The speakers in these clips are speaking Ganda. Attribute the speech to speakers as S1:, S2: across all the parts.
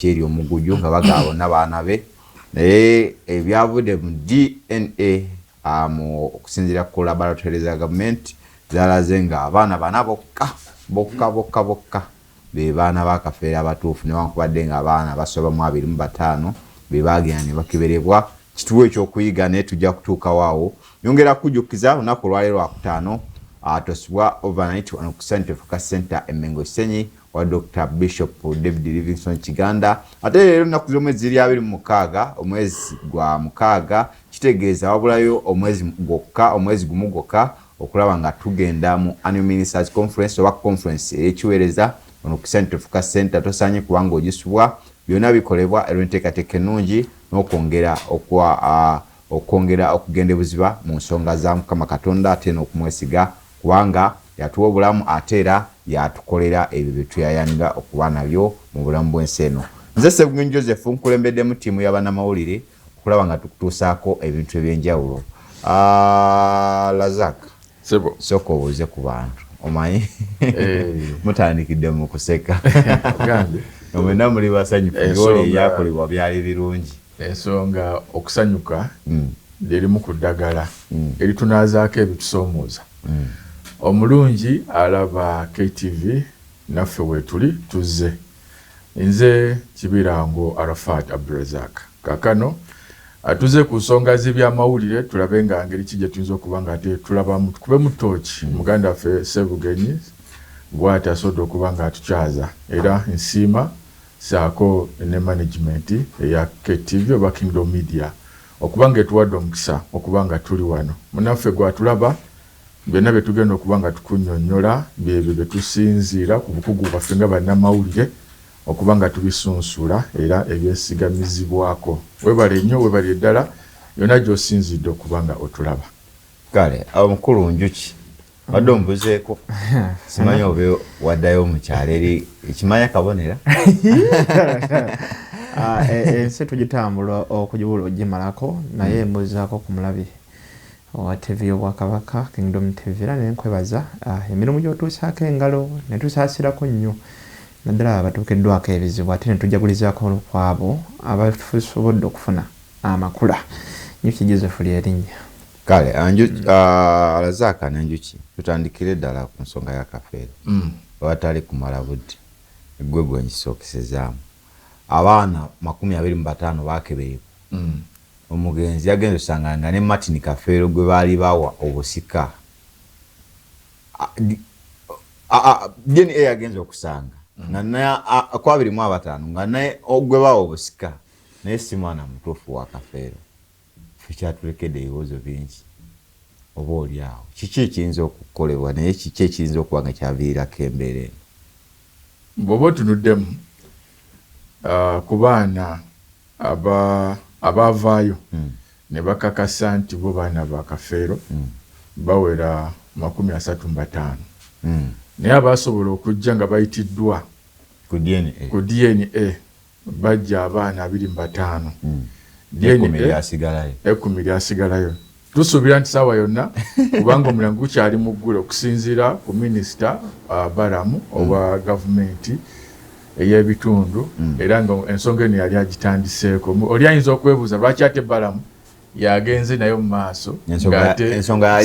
S1: bakiteria omugujju nga bagabona baana be naye ebyavudde mu DNA okusinziira ku laboratory za gavumenti zalaze nga abaana bana bokka be baana bakafeera abatuufu newankubadde nga abaana basoba mu 25 be bagenda ne bakeberebwa kituwe ekyokuyiga naye tujja kutuukawo yongera kujjukiza olunaku olwaleero Lwakutaano tosibwa overnight wano ku Central Focus Center Emengo Kisenyi wa Dr. Bishop David Livingstone Kiganda ate leero nnaku z'omwezi 26 omwezi gwa mukaaga kitegeeza wabulayo omwezi gumu gwokka okulaba nga tugenda mu Annual Ministers Conference oba conference ey'ekiweereza wano ku Central Focus Center tosaanye kubanga ogisubwa byonna bikolebwa enteekateeka ennungi n'okwongera okugenda buziba mu nsonga za Mukama Katonda ate n'okumwesiga kubanga yatuwa obulamu ate era yatukolera ebyo bye tuyayaniga okuba nabyo mu bulamu bw'ensi eno. Nze Ssebugenyi Joseph nkulembeddemu ttiimu y'abannamawulire okulaba nga tukutuusaako ebintu eby'enjawulo. Lazaka sooka obuuze ku bantu omanyi mutandikidde mu kuseka omwena muli basanyufu oli yakolebwa byali birungi.
S2: Ensonga okusanyuka lirimu ku ddagala eritunaazaako ebitusoomooza. Omulungi alaba KTV naffe weetuli tuzze. Nze Kibirango Arafat Abdurazak. Kakano atuze ku nsonga z'ebyamawulire tulabe nga ngeri ki gye tuyinza okuba nga ate tulabamu tukube mu tooki muganda waffe Ssebugenyi gw'ate asobodde okuba nga atukyaza era nsiima saako ne management eya KTV oba Kingdom Media okuba nga etuwadde omukisa okuba nga tuli wano munaffe gwatulaba byonna bye tugenda okuba nga tukunnyonnyola byebyo bye tusinziira ku bukugu bwaffe nga bannamawulire okuba nga tubisunsula era ebyesigamizibwako. Webale nnyo webale ddala yonna gy'osinzidde okuba nga otulaba.
S1: Kale omukulu Njuki wadde ombuzeeko simanyi obe waddayo omukyalo eri ekimanya kabonera
S3: ensi tugitambula okugibula ogimalako naye embuzaako ku mulabi owa TV y'Obwakabaka Kingdom TV era nenkwebaza emirimu gy'otuusaako engalo ne tusaasirako nnyo naddala abatuukiddwako ebizibu ate ne tujagulizaako kwabo abasobodde okufuna amakula. Njuki Joseph lyerinnya.
S1: Kale Lazaka n'Enjuki tutandikire ddala ku nsonga ya kafeero awatali kumala budde eggwegwe nkisookesezaamu abaana 25 bakeberebwa. Omugenzi yagenze osanga nga ne Martin Kafeero gwe baali bawa obusika DNA yagenze okusanga nga kwa 25 nga naye ogwe bawa obusika naye si mwana mutuufu wa Kafeero. Kyatulekedde ebibuuzo bingi oba oli awo kiki ekiyinza okukolebwa naye kiki ekiyinza okuba nga kyaviirako embeera eno?
S2: Bw'oba otunuddemu ku baana abaavaayo ne bakakasa nti bo baana ba Kafeero bawera 35 naye abaasobola okujja nga bayitiddwa ku DNA bajja abaana 25 ekumi lyasigalayo. Tusuubira nti saawa yonna kubanga omulango gukyali mu ggulu okusinziira ku minisita Balamu owa gavumenti ey'ebitundu era nga ensonga eno yali agitandiseeko. Oli ayinza okwebuuza lwaki ate Balamu yagenze nayo mu maaso
S1: ensonga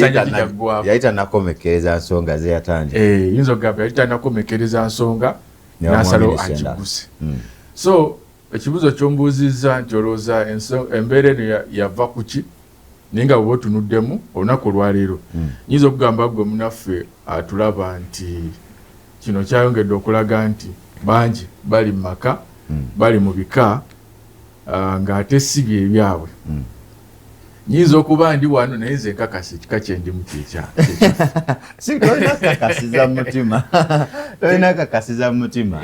S1: yali tannakomekereza nsonga ze yatandika.
S2: Yinza okugamba yali tannakomekereza nsonga n'asalawo agiguse. So ekibuuzo ky'ombuuzizza nti olowooza embeera eno yava ku ki naye nga bw'oba otunuddemu olunaku olwaleero nyinza okugamba gwe munaffe atulaba nti kino kyayongedde okulaga nti bangi bali mu maka bali mu bika ng'ate si bye byabwe. Nyinza okuba ndi wano naye nze nkakasa ekika kye ndimu
S1: tolina kakasiza mutima.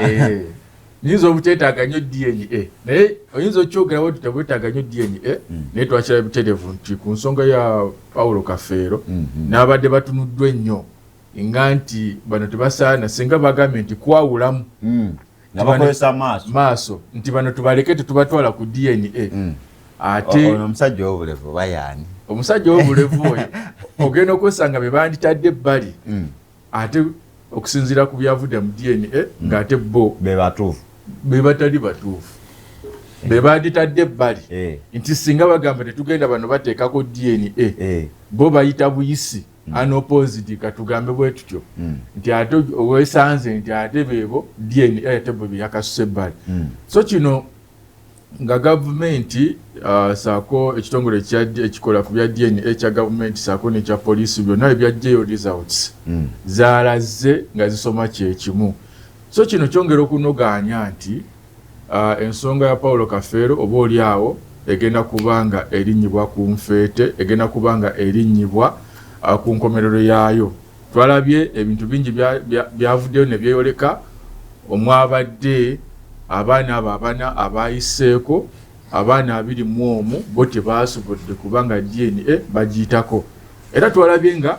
S2: Nyinza obuteetaaga nnyo DNA naye oyinza okyogerawo nti tebwetaaga nnyo DNA naye twakira butereevu nti ku nsonga ya Paulo Kafeero n'abadde batunuddwa ennyo nga nti bano tebasaana singa bagambye nti kwawulamu maaso nti bano tubaleke tetubatwala ku DNA. Ate
S1: omusajja w'obulevu bayaani
S2: omusajja w'obulevu oyo ogenda okwesanga be banditadde ebbali ate okusinziira ku byavudde mu DNA ng'ate bo
S1: be batuufu
S2: be batali batuufu. be baditadde ebbali nti singa bagamba tetugenda bano bateekako DNA bo bayita buyisi unopposed katugambe bwe tutyo nti ate wesanze nti ate bebo DNA ate bo byakasusse ebbali so kino nga gavumenti saako ekitongole ekikola ku bya DNA ekya gavumenti saako n'ekya poliisi byonna ebyajjayo results zaalaze nga zisoma kyekimu so kino kyongera okunogaanya nti ensonga ya Paulo Kafeero oba oli awo egenda kubanga erinnyibwa ku nfeete egenda kubanga erinnyibwa ku nkomerero yaayo twalabye ebintu bingi byavuddeyo ne byeyoleka omwabadde abaana abo abana abayiseeko abaana 21 bo tebaasobodde kubanga DNA bagiyitako era twalabye nga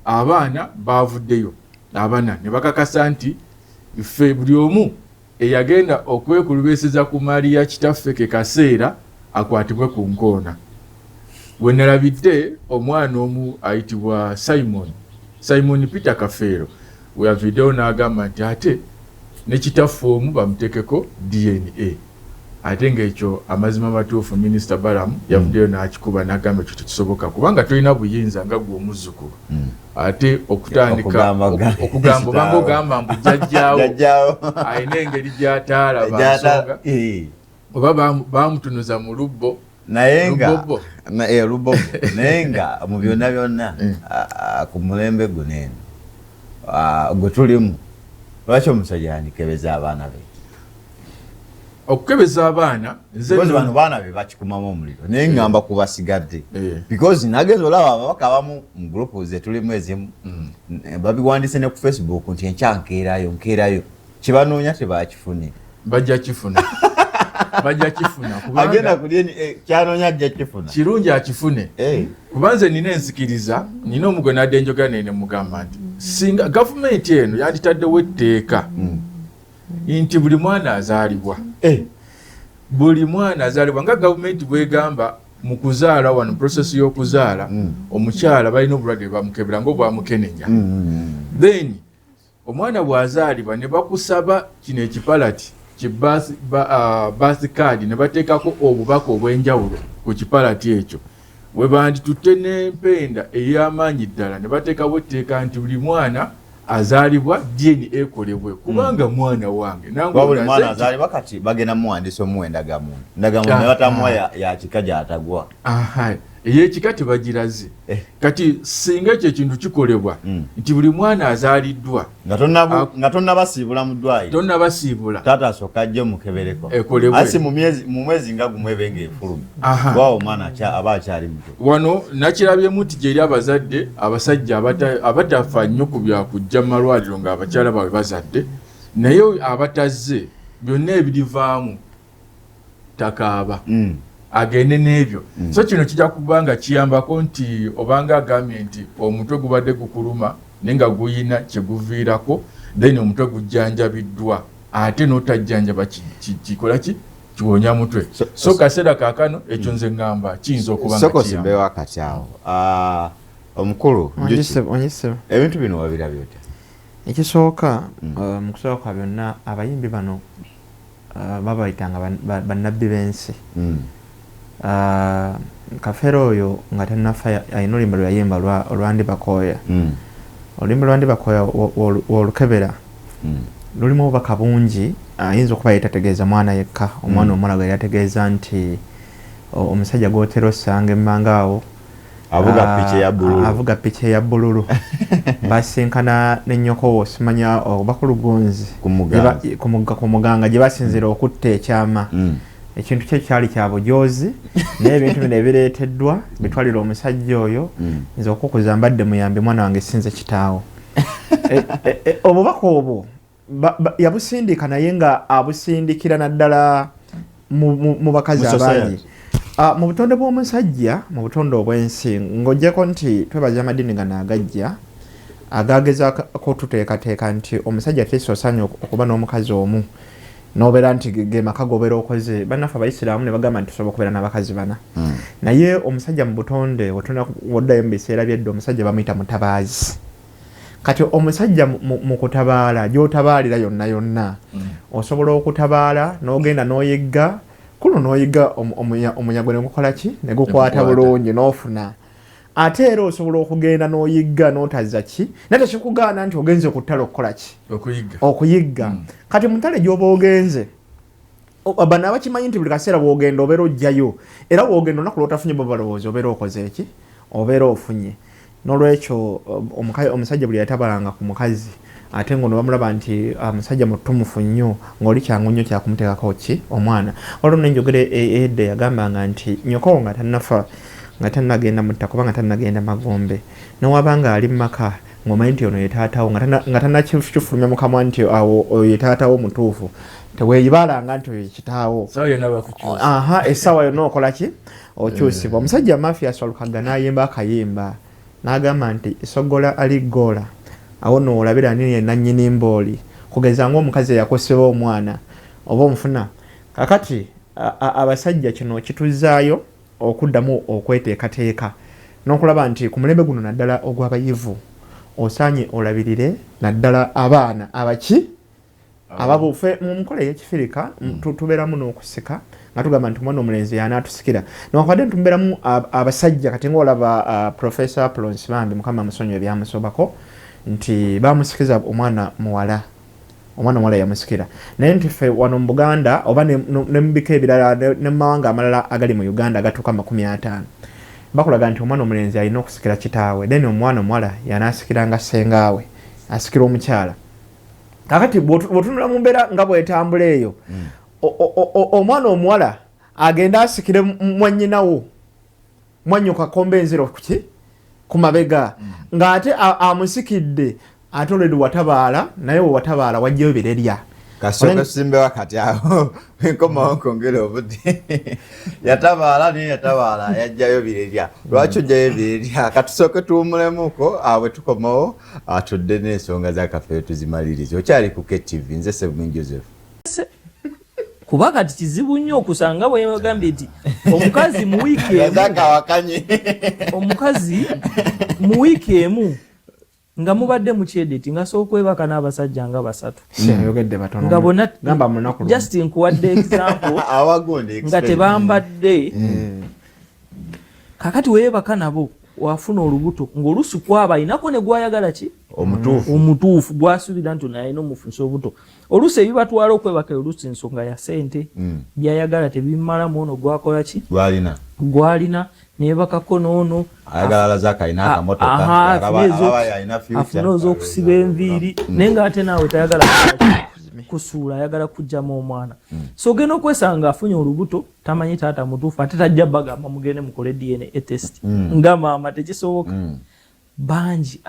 S2: abaana baavuddeyo abana ne bakakasa nti ife buli omu eyagenda okwekulubesiza ku mali ya kitaffe ke kaseera akwatibwe ku nkoona we nalabidde omwana omu ayitibwa Simon Peter Kafeero we avideo n'agamba nti ate ne kitaffe omu bamutekeko DNA ate ng'ekyo amazima matuufu Minisita Balamu yavuddeyo n'akikuba n'agamba ekyo tekisoboka kubanga tolina buyinza nga gwe omuzzukulu ate okutandika okugamba obanga ogamba mbu jjajjaawo alina engeri gy'ataalaba nsonga oba baamutunuza mu lubbo
S1: naye nga mu byonna byonna ku mulembe guneeno gwe tulimu lwaki omusajja yandikebeza abaana be
S2: okukebeza abaana
S1: because bano baana be bakikumamu omuliro naye ngamba ku basigadde because nagenza olaba ababaka abamu mu group ze tulimu ezimu babiwandise ne ku Facebook nti enkyankeerayo kibanoonya tebakifune
S2: bajja kifuna
S1: agenda kulyeni kyanoonya ajja kifuna
S2: kirungi akifune kubanze nina enzikiriza nina omugwe nadde njogera nene mugamba nti singa gavumenti eno yanditaddewo etteeka nti buli mwana azaalibwa nga gavumenti bwegamba mu kuzaala wano process y'okuzaala omukyala balina obulwadde bamukebera ng'obwamukenenya then omwana bw'azaalibwa ne bakusaba kino ekipalati birth card ne bateekako obubaka obw'enjawulo ku kipalati ekyo we banditutte n'empenda ey'amaanyi ddala ne bateekawo etteeka nti buli mwana azaalibwa DNA ekolebwe kubanga mwana wange
S1: buli mwana azaalibwa kati bagenda muwandiisa omuwa endagamuntu ne batamuwa ya kika gy'atagwa
S2: ey'ekika tebagiraze kati singa ekyo ekintu kikolebwa nti buli mwana azaaliddwa
S1: nga tonnabasiibula mu ddwaliro
S2: tonnabasiibula
S1: taata asooka ajje mukebereko asi mu mwezi nga gumu ebe ng'efuluma waawo omwana aba akyali muto
S2: wano nakirabyemu nti gyeri abazadde abasajja abatafa nnyo ku byakujja mu malwaliro ng'abakyala baabwe bazadde naye abatazze byonna ebirivaamu takaaba agende n'ebyo so kino kijja kubanga kiyambako nti obanga agambye nti omutwe gubadde gukuluma naye nga guyina kyeguviirako then omutwe gujjanjabiddwa ate n'otajjanjaba kikola ki kiwonya mutwe so kaseera kaakano ekyo nze ngamba kiyinza okuba nga
S1: sokosimbewo akati awo omukulu ebintu bino wabirabye otya
S3: ekisooka mu kusooka byonna abayimbi bano babayitanga bannabbi b'ensi Kafeero oyo nga tannafa alina oluyimba lwe yayimba olwandi bakooya oluyimba lwandi bakooya wolukebera lulimu obubaka bungi ayinza okuba yetategeeza mwana yekka omwana omuwala gwe yategeeza nti omusajja gwotera osanga emmanga awo avuga piki eya bbululu basinkana n'ennyoko simanya oba ku lugonzi ku muganga gye basinzira okutta ekyama ekintu kye kyali kya bujoozi naye ebintu bino ebireeteddwa bitwalira omusajja oyo nze okukuza mbadde muyambi mwana wange sinze kitaawo obubaka obwo yabusindika naye nga abusindikira naddala mu bakazi abangi mu butonde bw'omusajja mu butonde obw'ensi ng'oggyeko nti twebaza amadini gano agajja agagezaako tuteekateeka nti omusajja teesoosanya okuba n'omukazi omu nobeera nti ge maka gobeera okoze bannaffe abaisiraamu ne bagamba nti tusobola okubeera n'abakazi bana naye omusajja mu butonde woddayo mu biseera byedda omusajja bamuyita mutabaazi kati omusajja mu kutabaala gy'otabaalira yonna yonna osobola okutabaala n'ogenda n'oyegga kuno noyiga omunyago ne gukola ki ne gukwata bulungi n'ofuna ate era osobola okugenda n'oyigga n'otazza ki naye tekikugaana nti ogenze ku ttale okukola ki okuyigga kati mu ttale gy'oba ogenze bano abakimanyi nti buli kaseera bw'ogenda obeera ojjayo era bw'ogenda olunaku lw'otafunye bo balowooza obeera okoze ki obeera ofunye n'olwekyo omusajja buli yatabalanga ku mukazi ate ngono bamulaba nti omusajja mutumufu nnyo ng'oli kyangu nnyo kyakumuteekako ki omwana olwo nenjogere edda yagambanga nti nyoko nga tannafa nga tannagenda mu ttaka oba nga tannagenda Magombe nowabanga ali mu maka ng'omanyi nti ono ye taatawo nga tannakifulumya mu kamwa nti awo oyo ye taatawo mutuufu teweeyibalanga nti oyo kitaawo essaawa yonna okola ki okyusibwa omusajja Mafias Walukaga n'ayimba akayimba n'agamba nti sogola aliggoola awo noolabira nini yenannyini mbooli kugeza ng'omukazi eyakosebwa omwana oba omufuna kakati abasajja kino kituzaayo okuddamu okweteekateeka n'okulaba nti ku mulembe guno naddala ogw'abayivu osaanye olabirire naddala abaana abaki ababuufe mu nkola ey'ekifirika tubeeramu n'okusika nga tugamba nti omwana omulenzi y'anaatusikira newakubadde ntubeeramu abasajja kati ng'olaba Professor Plonsi Bambi Mukama musonyiwe byamusobako nti bamusikiza omwana muwala yamusikira naye nti ffe wano mu Buganda oba ne mu bika ebirala ne mu mawanga amalala agali mu Uganda agatuuka 50 bakulaga nti omwana omulenzi alina okusikira kitaawe then omwana omuwala yanaasikiranga ssengaawe asikira omukyala kakati bw'otunula mu mbeera nga bw'etambula eyo omwana omuwala agenda asikire mwannyinawo mwannyuka kombenzero kuki ku mabega ng'ate amusikidde ate olwedi watabaala naye watabaala wajjayo birerya
S1: kasooka simbe wakati awo nkomawo nkongera obudde yatabaala naye yatabaala yajjayo birerya lwaki ojjayo birerya katusooke tuwumulemuko bwe tukomawo atudde n'ensonga zakafeyo tuzimalirize okyali ku KTV nze Ssebumenyi Joseph
S4: kuba kati kizibu nnyo okusanga bwegambye nti omukazi mu wiiki emu nga mubadde mu kyedeti nga sookwebaka n'abasajja nga 3 nga bonna just nkuwadde example nga tebambadde kakati weebaka nabo wafuna olubuto ng'olusu kwaba inako ne gwayagala ki omutuufu gwasuubira nti naye n'omufunisa obuto olusu ebibatwala okwebaka olusu ensonga ya ssente byayagala tebimalamu ono gwakola ki gwalina nebakako n'ono afuna ez'okusiba enviiri naye ng'ate naawe tayagala kusuula ayagala kujjamu omwana so ogenda okwesanga afunye olubuto tamanyi taata mutuufu ate tajja bagamba mugende mukole DNA test nga maama tekisoboka bangi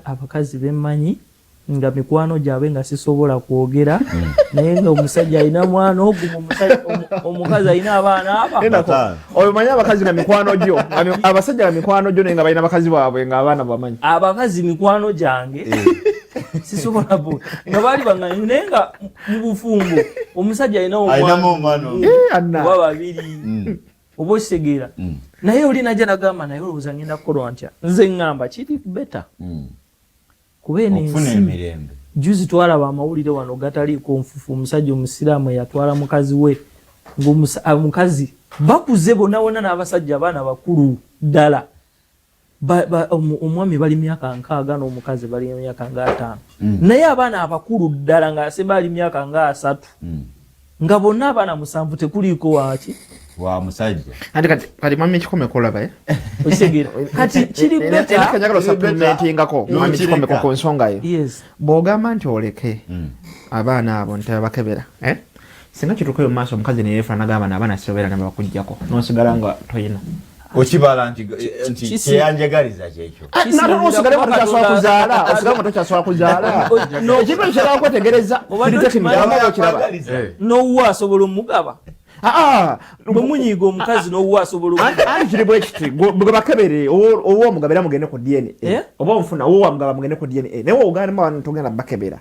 S4: abakazi bemmanyi nga mikwano gyabwe nga sisobola kwogera naye nga omusajja alina mwana ogumu omukazi alina abaana aba
S3: oyo manyi abakazi na mikwano gyo abasajja na mikwano gyo naye nga balina bakazi baabwe nga abaana bamanyi
S4: abakazi mikwano gyange sisobola bo nga baali banganya naye nga mu bufumbo omusajja alina omwana oba babiri oba okitegeera naye oli najja nagamba naye olowooza ngenda kukolwa ntya nze ngamba kiri beta kuba enensi juzi twalaba amawulire wano gataliiko nfufu omusajja omusiraamu eyatwala mukazi we ngaomukazi bakuze bonna n'abasajja abaana bakulu ddala omwami bali myaka 6 n'omukazi bali myaka 5 naye abaana abakulu ddala ng'asemba ali myaka 3 nga bonna abaana 7 tekuliiko waki
S1: wa musajja
S3: kati mwami ekikomeko olaba
S4: okitegera kati kiri beta
S3: kanyagala supplementingako mwami ekikomeko ku nsonga yo bw'ogamba nti oleke abaana abo ntebakebera singa kituukayo mu maaso omukazi neyeefula nagamba n'abaana sibabeera ne bakuggyako n'osigala nga toyina
S1: okibala nti kyeyanjagaliza kyekyo
S3: osigale nga tokyasobola kuzaala ekintu ekirala okwetegereza
S4: n'owuwa asobola omugaba bwe munyiiga omukazi n'owuwa asobola
S3: omugaba kiri bwe kiti bwe bakebere owa omugabira mugende ku DNA oba omufuna owa omugaba mugende ku DNA naye ogamba abantu togenda bakebera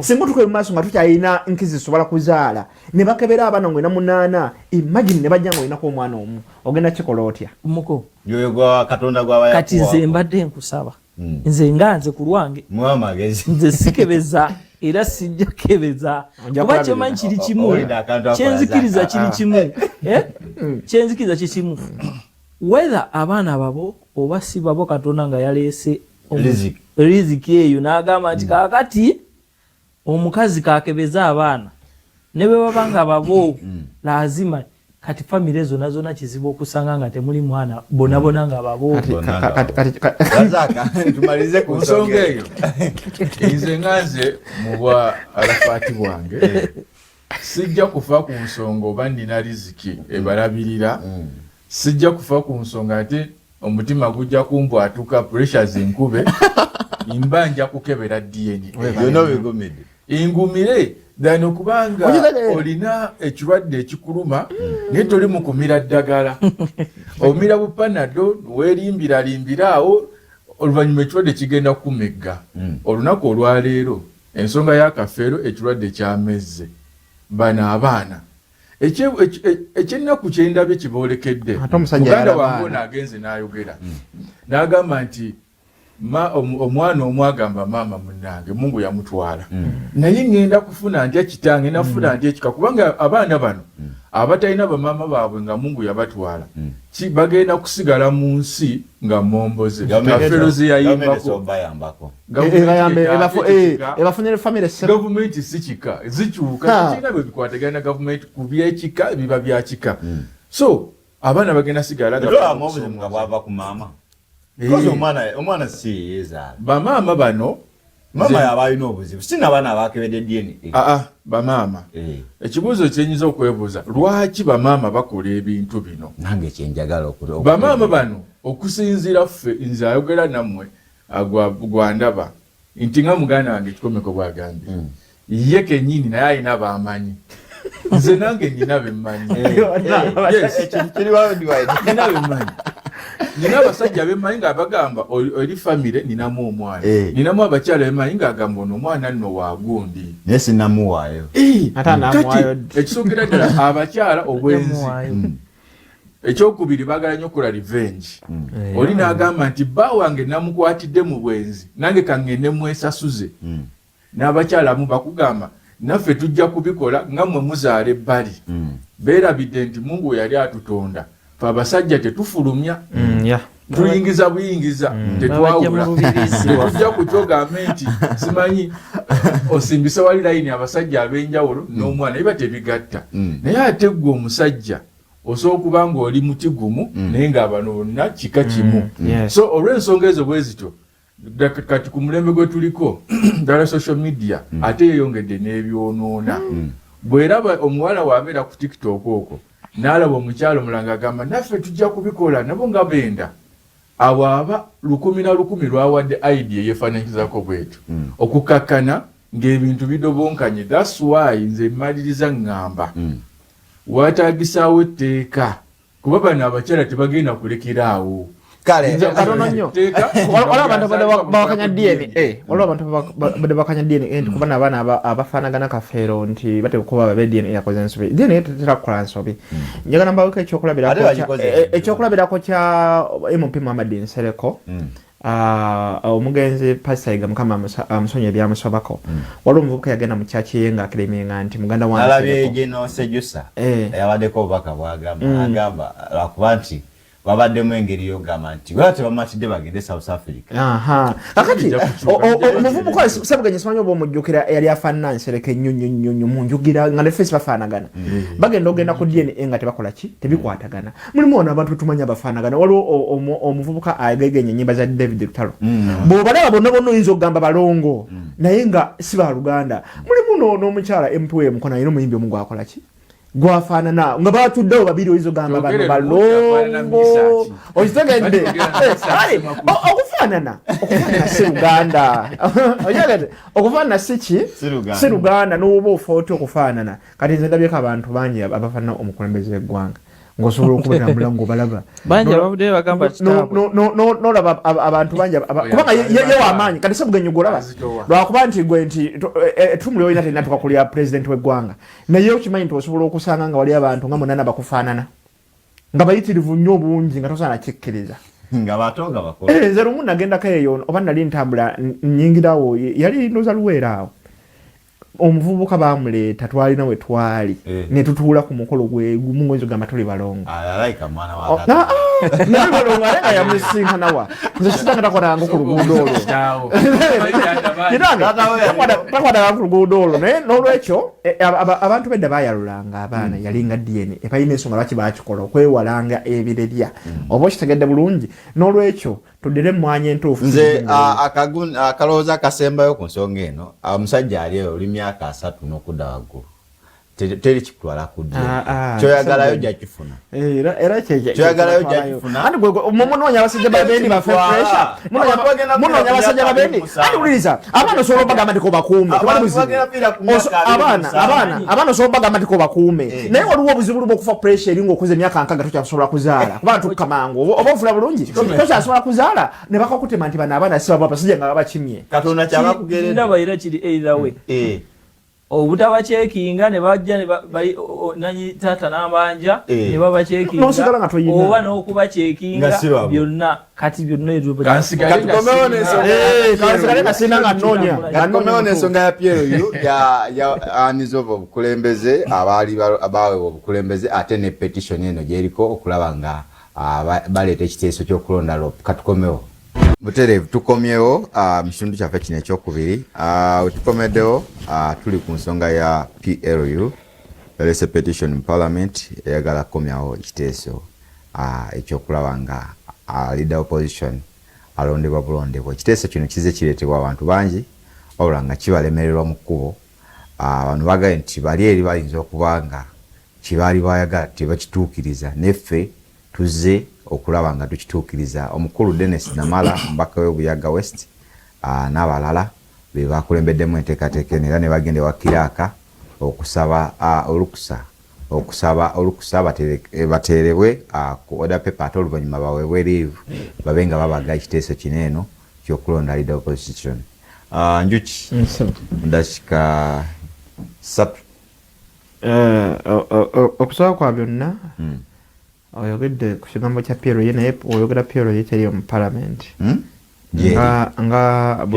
S3: singa tukoye mu maaso nga tukyalina nkizi zisobola kuzaala ne bakebera abaana ng'olina 8 imagine ne bajja ng'olinako omwana omu ogenda kikola otya
S4: muko
S1: yoyo gwa katonda gw'abayakuwa
S4: kati nze mbadde nkusaba nze nga nze ku lwange
S1: mwamagezi
S4: nze sikebeza era sijja kebeza kuba kyemanyi kiri kimu kyenzikiriza kiri kimu kyenzikiriza kiri kimu whether abaana babo oba si babo Katonda nga yaleese riziki eyo n'agamba nti kaakati omukazi kakebeza abaana ne bwe babanga babo lazima kati famire zona kizibu okusanga nga temuli mwana bonabona nga babo
S1: tumalize ku
S2: nsonga eyo nze nganze mubwa Arafati bwange sijja kufa ku nsonga oba nina riziki ebalabirira sijja kufa ku nsonga ate omutima gujja kumbwatuka pressures enkube imbanja kukebera DNA ingumire dano kubanga olina ekirwadde ekikuluma naye toli mu kumira ddagala omira bupanado weerimbira awo oluvannyuma ekirwadde kigenda kukumegga olunaku olwaleero ensonga y'akafeero ekirwadde kyamezze bano abaana ekyennaku kyendabye kiboolekedde muganda wange ono agenze n'ayogera n'agamba nti omwana omwagamba maama munnange Mungu yamutwala naye ngenda kufuna ntya kitange nafuna ntya ekika kubanga abaana bano abatalina bamaama baabwe nga Mungu yabatwala bagenda kusigala mu nsi nga momboze afero zeyayimbako gavumenti si kika zikyuka kiina bwe bikwatagana gavumenti ku byekika biba byakika so abaana bagenda sigala
S1: bwava ku maama omwana si yezaala
S2: bamaama bano
S1: mama yabalina obuzibu sina baana abakebedde DNA
S2: bamaama ekibuuzo kyenyiza okwebuuza lwaki bamaama bakola ebintu bino
S1: nange kyenjagala
S2: bamaama bano okusinziira ffe nze ayogera nammwe gwandaba nti nga muganda wange Kikomeko bwagambye ye kennyini naye alina bamanyi nze nange nina bemmanyi nina abasajja bemmanyi nga bagamba oli famire ninamu omwana ninamu abakyala bemmanyi nga agamba ono omwana nno wagundi
S1: naye sinamuwaayo
S2: kati ekisogera ddala abakyala obwenzi ekyokubiri baagala nnyo okola revenge oli n'agamba nti bba wange namukwatidde mu bwenzi nange kangende mwesasuze n'abakyala mu bakugamba naffe tujja kubikola nga mmwe muzaala ebbali beerabidde nti Mungu yali atutonda fe abasajja tetufulumya tuyingiza buyingiza tetwawula tujja kukyogambe nti simanyi osimbisa wali layini abasajja ab'enjawulo n'omwana iba tebigatta naye ate ggwe omusajja osobola okuba ng'oli muti gumu naye ng'abano bonna kika kimu so olw'ensonga ezo bwe zityo kati ku mulembe gwe tuliko ddala social media ate yeeyongedde n'ebyonoona bw'eraba omuwala w'abeera ku TikTok okwo n'alaba omukyalo omulala agamba naffe tujja kubikola nabo nga benda awo aba 10 lwawadde idea yeefaananyizako bwetyo okukakkana ng'ebintu bidobonkanye that's why nze mmaliriza ngamba wataagisaawo etteeka kuba bano abakyala tebagenda kulekera awo
S3: katono nnyo waliwo abantu bawakanya DNA waliwo abantu bawakanya DNA nti kuba n'abaana abafaanagana kafeero nti bateeka kuba babe DNA yakoze ensobi DNA tetera kukola nsobi njagala mbawuka ekyokulabirako kya MP Muhammad Nsereko omugenzi Pasaiga Mukama amusonye ebyamusobako waliwo omuvubuka yagenda mu kyaki ye ng'akeremenga nti muganda
S1: wange Geno Sejusa yabaddeko obubaka bwagamba lwakuba nti babaddemu engeri yogamba nti bwe tebamatidde bagende South Africa.
S3: Kakati omuvubuka sabuganye simanyi oba omujjukira yali afaanana Nsereko ennyo mu njugira nga ne face bafaanagana bagenda ogenda ku DNA nga tebakola ki tebikwatagana mulimu ono abantu tumanya bafaanagana waliwo omuvubuka agegenye ennyimba za David Lutalo bw'obalaba bonna oyinza okugamba balongo naye nga si ba Luganda mulimu n'omukyala MPM Mukono ayina omuyimbi omu gwakola ki gwafaanana nga batuddewo babiri oyinza ogamba bano balongo okitegedde okufaanana si Luganda okufaanana si Luganda n'oba ofa okufaanana kati nze ndabyeko abantu bangi abafaanana omukulembeze w'eggwanga ng'osobola okubeera mulango obalaba
S4: bangi ababudde bagamba
S3: n'olaba abantu bangi kubanga ye w'amaanyi kati sabuganye gw'olaba lwakuba nti gwe nti ettumu ly'olina terinatuuka kulya pulezidenti w'eggwanga naye okimanyi nti osobola okusanga nga wali abantu nga munana bakufaanana nga bayitirivu nnyo obungi nga tosaana kikkiriza
S1: nga bato nga bakola
S3: nze lumu nagendako eyo oba nali ntambula nnyingirawo yali ndoza luweera awo omuvubuka bamuleeta twalina we twali ne tutuula ku mukolo gwe gumu mwezi gamba tuli balongo
S1: alaika mwana wa tata
S3: naye balongo alenga yamusinkana wa nze kitanga takwatanga ku luguudo olwo takwatanga ku luguudo olwo naye n'olwekyo abantu bedda bayalulanga abaana yalinga DNA epalina ensonga lwaki bakikola okwewalanga ebirerya oba okitegedde bulungi n'olwekyo tuddire mwanya entuufu
S1: nze akalowooza akasembayo ku nsonga eno omusajja ali eyo oli myaka 3 n'okudda waggulu teri kikutwala kudda kyoyagalayo jakifuna
S3: era
S1: kyoyagalayo jakifuna
S3: andi munoonya abasajja babendi bafe pressure munoonya abasajja babendi andi uliriza abaana osobola obagamba nti ko bakuume abaana osobola obagamba nti ko bakuume naye waliwo obuzibu lumu okufa pressure eri ng'okuza emyaka 6 tokyasobola kuzaala kubanga tukka mangu oba ofuna bulungi tokyasobola kuzaala ne bakakutema nti bano abaana si babo abasajja nga babakimye
S1: katonda kyabakugerera
S4: ndaba era kiri either way obutabacekinga ne bajja nanyi taata n'abanja ne babacekinga oba n'okubacekinga byonna kati byonna
S1: katukomewo n'ensonga ya Pierre anizoba obukulembeze abaweebwa obukulembeze ate ne petition eno gyeriko okulaba nga baleeta ekiteeso ky'okulonda LOP katukomewo Buterevu tukomyewo mu kitundu kyaffe kino ekyokubiri wetukomeddewo tuli ku nsonga ya PLU erese petition mu parliament eyagala kukomyawo ekiteeso ekyokulaba nga leader opposition alondebwa bulondebwa ekiteeso kino kize kireetebwa abantu bangi wabula nga kibalemererwa mu kkubo abantu bagaye nti bali eri bayinza okuba nga kibaali bayagala tebakituukiriza neffe tuze okulaba nga tukituukiriza omukulu Dennis Namala mbaka w'Obuyaga West n'abalala be bakulembeddemu enteekateeka era ne bagenda ewa Kiraaka okusaba olukusa bateerebwe ku order paper ate oluvannyuma baweebwe leave babe nga babaga ekiteeso kino eno ky'okulonda leader opposition. Njuki ndakika 3
S3: okusaba kwa byonna oyogedde ku kigambo kya PLU naye oyogera PLU teri mu parliament nga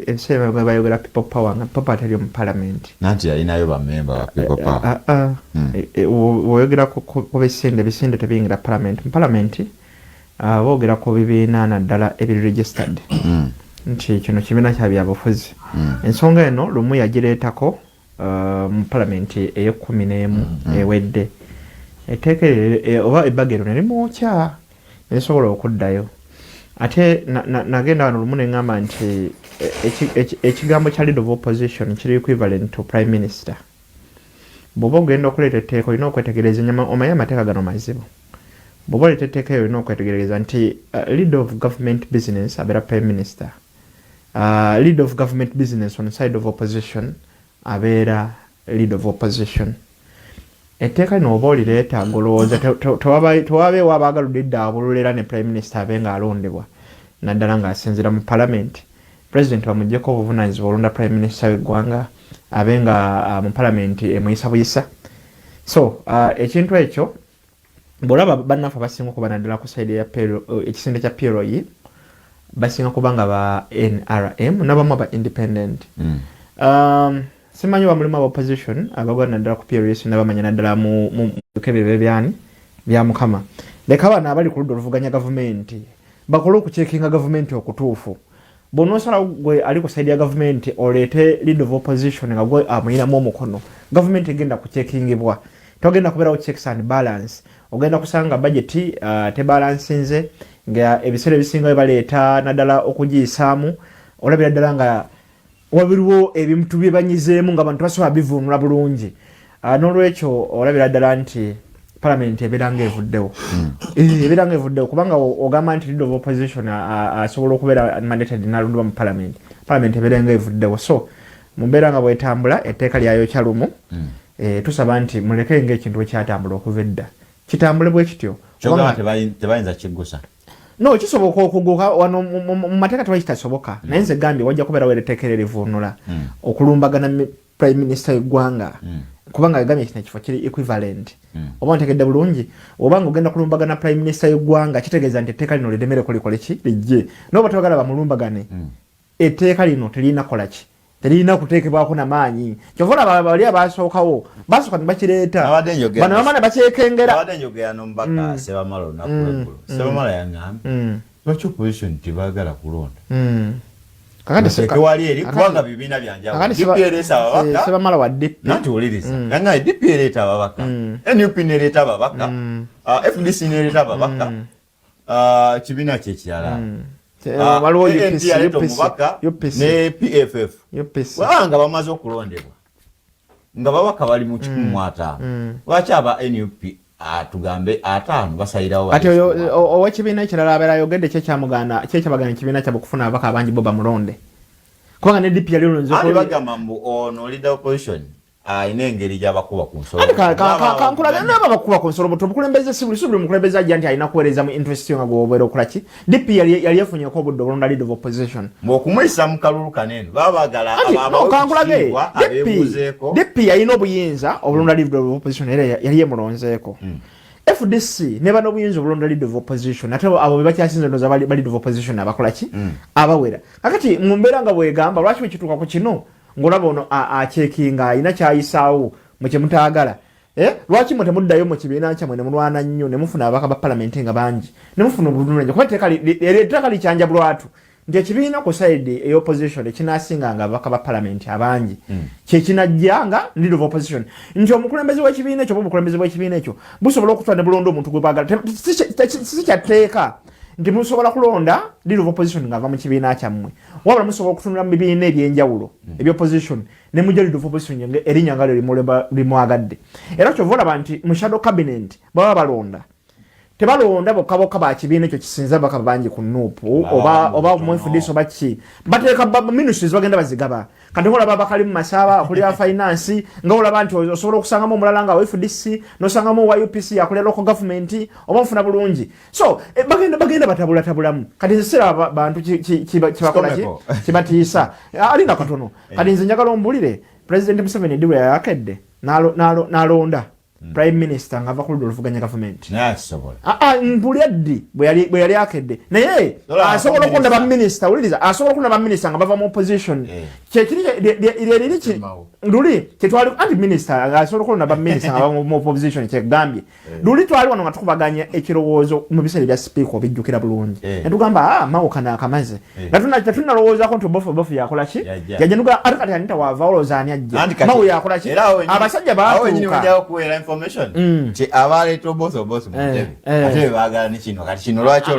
S3: ebiseera bwe bayogera people power nga people teri mu parliament
S1: nanti yalinayo bamemba ba people power
S3: oyogera ku bisinde tebiyingira parliament mu parliament boogera ku bibiina naddala ebiri registered nti kino kibiina kya byabufuzi ensonga eno lumu yagireetako mu parliament eyo11 ewedde eteekerere oba ebbagero ne limwokya nesobola okuddayo ate nagenda wano lumu ne ngamba nti ekigambo kya leader of opposition kiri equivalent to prime minister bw'oba ogenda okuleeta etteeka olina okwetegereza omanyi amateeka gano mazibu bw'oba oleeta etteeka eyo olina okwetegereza nti leader of government business abeera prime minister leader of government business on the side of opposition abeera leader of opposition etteeka lino oba olireeta ngolowooza tewabeewo abaagaludde edda abululera ne prime minister abe nga alondebwa naddala ng'asinzira mu parliament president bamugyeko obuvunaanyizibwa olonda prime minister w'eggwanga abe nga mu parliament emuyisa buyisa so ekintu ekyo bw'olaba bannaffe basinga okuba naddala ku side ya ekisinde kya PLU basinga kuba nga ba NRM n'abamu aba independent simanyi wa mulimu aba opposition abagwa naddala ku PLS n'abamanya naddala mu bikebe byani bya mukama leka bana abali ku ludda oluvuganya gavumenti bakola okucekinga gavumenti okutuufu bonosala gwe ali ku side ya gavumenti oleete leader of opposition nga gwe amuyinamu omukono gavumenti egenda kucekingibwa togenda kubeerawo checks and balance ogenda kusanga budget tebalansinze nga ebiseera ebisinga baleeta naddala okugiyisaamu olabira ddala nga wabiriwo ebintu bye banyizeemu nga abantu basobola bivuunula bulungi n'olwekyo olabira ddala nti parliament ebeeranga evuddewo ebeeranga evuddewo kubanga ogamba nti leader of opposition asobola okubeera mandated n'alondebwa mu parliament ebeeranga evuddewo so mumbeera nga bwetambula etteeka lyayo kyalumu tusaba nti muleke ng'ekintu ekyatambula okuva edda kitambule bwe kityo
S1: tebayinza kiggusa
S3: no kisoboka okuguka wano mu mateeka tewali kitasoboka naye nze gambye wajja kubeerawo etteeka erivuunula okulumbagana prime minister w'eggwanga kubanga yagambye kino ekifo kiri equivalent oba ntegedde bulungi obanga ogenda kulumbagana prime minister w'eggwanga kitegeeza nti etteeka lino liremereko likole ki lijje n'oba toyagala bamulumbagane etteeka lino terina kola ki terina kuteekebwako namaanyi kyova bali abasookawo basooka ne bakireeta bano bamana bakyekengera
S1: abadde njogera n'omubaka Sebamala olunaku Sebamala yaŋŋambye lwaki opposition tebaagala kulonda tewali eri kubanga bibiina byanjawulo DP ereeta ababaka
S3: Sebamala wa DP
S1: nantiwuliriza yaŋŋambye DP ereeta ababaka NUP nereeta ababaka FDC nereeta ababaka kibiina kyekirala
S3: waliwo
S1: UPC ne PFF nga bamaze okulondebwa nga babaka bali mu 15 lwaki aba NUP tugambe 5 basayirawo
S3: ati owekibiina ekirala abeera yogedde kyekyamugana kyekyabagana ekibiina kyabwe okufuna ababaka abangi bo bamulonde kubanga ne DP yali olonze
S1: bagamba mbu ono leader opposition ina engeri gy'abakuba ku nsolo
S3: kankulaga nabo abakuba ku nsolo bukulembeze sibuli mukulembeze ajja nti alina kuweereza mu interest nga gwobeera okulaki DP yali yafunyeko obudde obulonda leader of opposition
S1: okumuyisa mu kalulu kanene babagala
S3: kankulage DP yalina obuyinza obulonda leader of opposition era yali yemulonzeeko FDC ne bano obuyinza obulonda leader of opposition ate abo bebakyasinze ndoza bali leader of opposition abakolaki abawera kakati mu mbeera nga bwegamba lwaki wekituuka ku kino ngolaba ono achekinga ayina kyayisaawo mu kyemutaagala lwaki mwe temuddayo mu kibiina kyammwe ne mulwana nnyo ne mufuna ababaka ba palamenti nga bangi ne mufuna obulungi kuba etteeka likyanjabulwatu nti ekibiina ku side ey'opposition ekinasinganga ababaka ba palamenti abangi kyekinajjanga leader of opposition nti omukulembeze w'ekibiina ekyo oba obukulembeze bw'ekibiina ekyo busobola okutwala ne bulonda omuntu gwe baagala si kyatteeka nti musobola kulonda leader of opposition ng'ava mu kibiina kyammwe wabula musobola okutunula mu bibiina eby'enjawulo eby'opposition ne mujja leader of opposition erinnya nga limwagadde era kyova olaba nti mu shadow cabinet baba balonda tebalonda bokka ba kibiina ekyo kisinza baka bangi ku nuupu oba mu FDC oba ki bateeka ministries bagenda bazigaba kati olaba bakali mu masaba akulira finance nga olaba nti osobola okusangamu omulala nga wa FDC nosangamu wa UPC akulira local government oba nfuna bulungi so bagenda batabulatabulamu kati nzisera bantu kibakola kibatiisa alina katono kati nze njagala ombulire President Museveni diwe yakedde n'alonda Prime Minister ngava ku oluvuganya government mpulyaddi bwe yali akedde naye asobola okunda ba minister uliriza asobola okunda ba minister nga bava mu opposition kyekiri liriki luli kyetwali anti minister asobola okunda ba minister nga bava mu opposition kyegambye luli twali wano nga tukubaganya ekirowoozo mu biseera bya speaker obijjukira bulungi netugamba mawukana akamaze natunalowooza ko nti obofu yakola ki yajja nuga ate kati anita wava oloozaani ajja mawu yakola ki abasajja baatuuka
S1: information che abaleto boso mu tebe ate bagala ni kino kati kino lwaki